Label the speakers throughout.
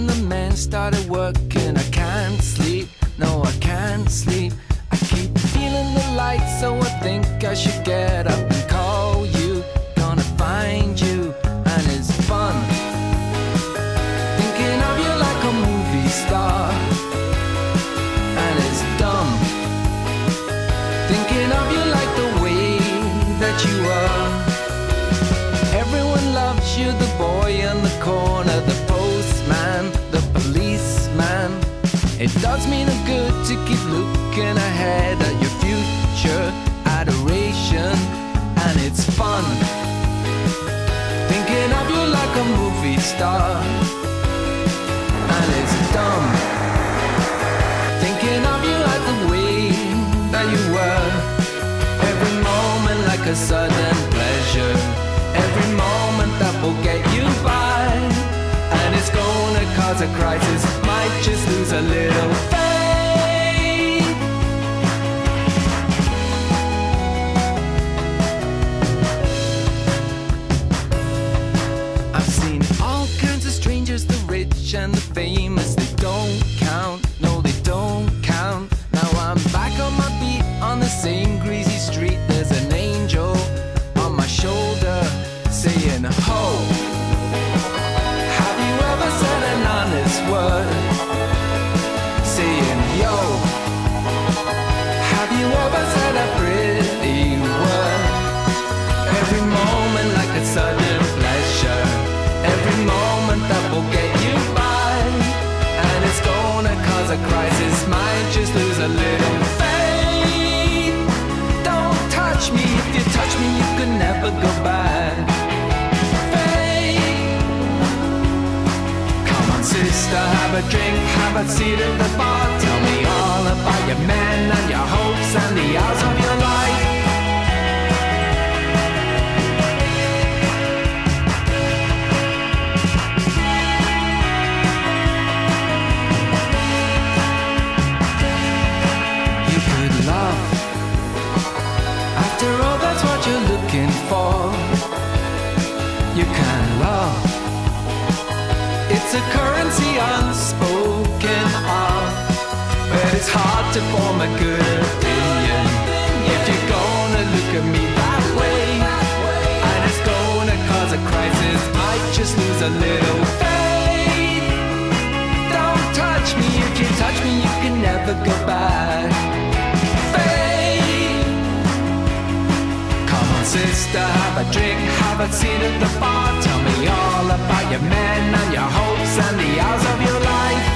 Speaker 1: and the men started working. I can't sleep, no I can't sleep. I keep feeling the light, so I think I should get up and call you. Gonna find you, and it's fun thinking of you like a movie star. And it's dumb thinking of you like the way that you are. Everyone loves you, the boy in the corner, the postman, the policeman. It does me no good to keep looking ahead at your future adoration. And it's fun thinking of you like a movie star. And it's dumb thinking of you like the way that you were. Every moment like a sudden pleasure, every moment that will get you by. And it's gonna cause a crisis, might just lose a little faith. I've seen all kinds of strangers, the rich and the famous. They don't count, no they don't count. Now I'm back on my feet on the same greasy street. There's an angel on my shoulder saying ho. Have you ever said an honest word? Saying yo. Have you ever said a pretty word? Every moment like a sudden pleasure, every moment that will get you by. And it's gonna cause a crisis, might just lose a little faith. Don't touch me, if you touch me you can never go back. Faith. Come on sister, have a drink, have a seat at the bar. Tell me all about your men and your hopes and the hours of your life. You can love. It's a currency unspoken of, but it's hard to form a good opinion if you're gonna look at me that way. And it's gonna cause a crisis, might just lose a little faith. Don't touch me, if you touch me you can never go back. Sister, have a drink, have a seat at the bar. Tell me all about your men and your hopes and the hours of your life.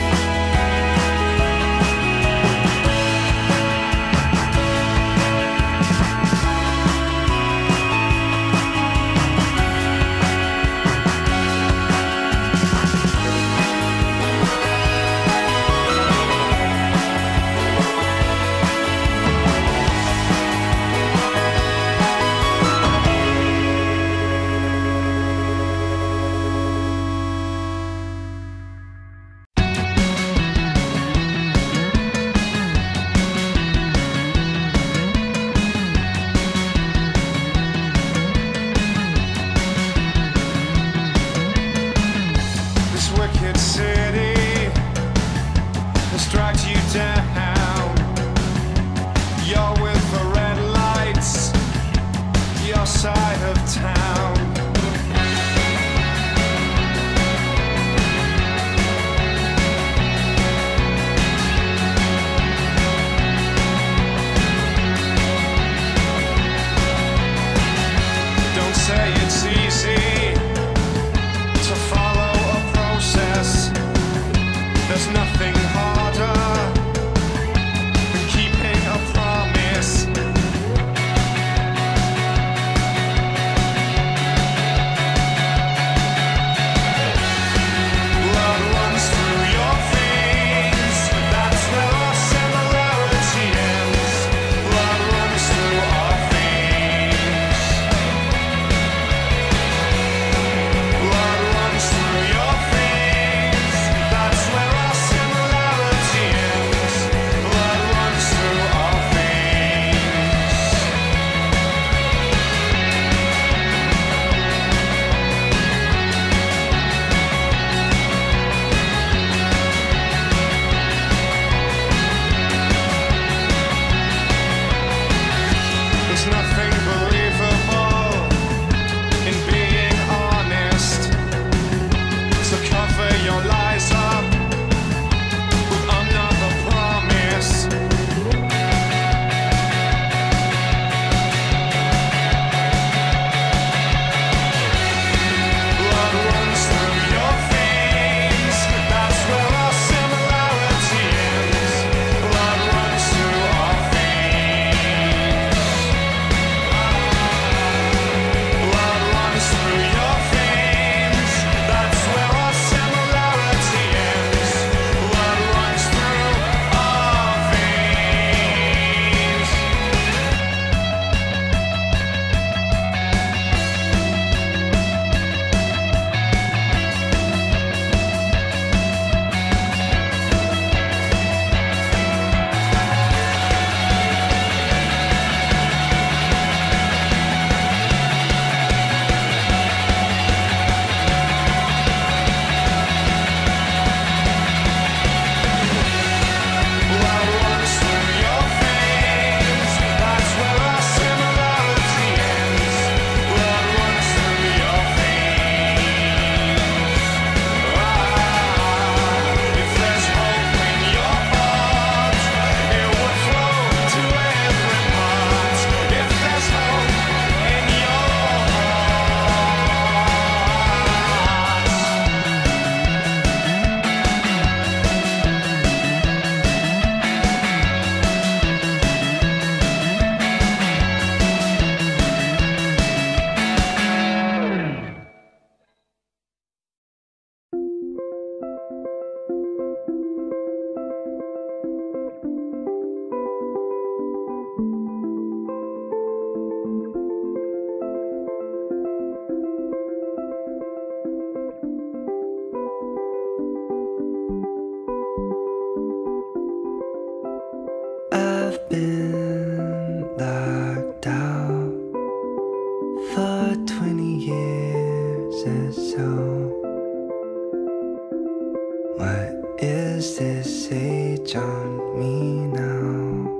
Speaker 1: What is this age on me now?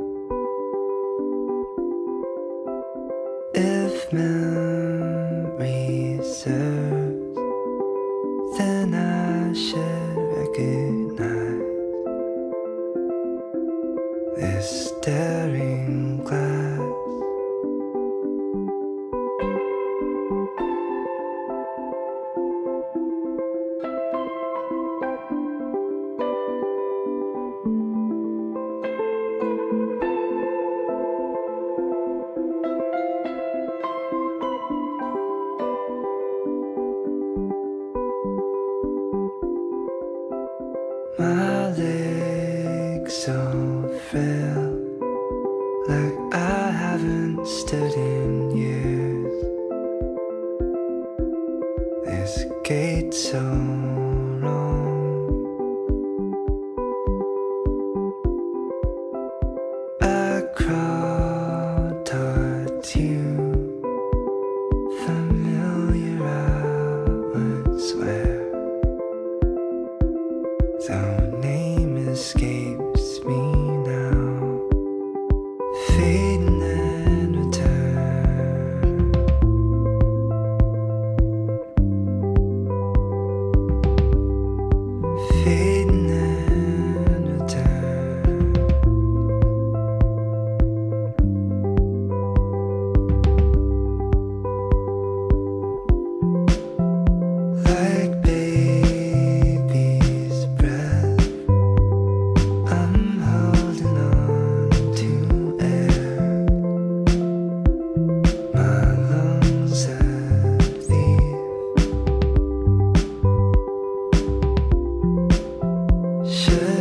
Speaker 1: If memory serves, then I should recognize this staring glass. My legs so frail, like I haven't stood in years. This gate so wrong. I crawl towards you, familiar I would swear. Though name escapes me now, fading and return. Fading and return. Like baby's breath, I'm holding on to air. My lungs are thief. Should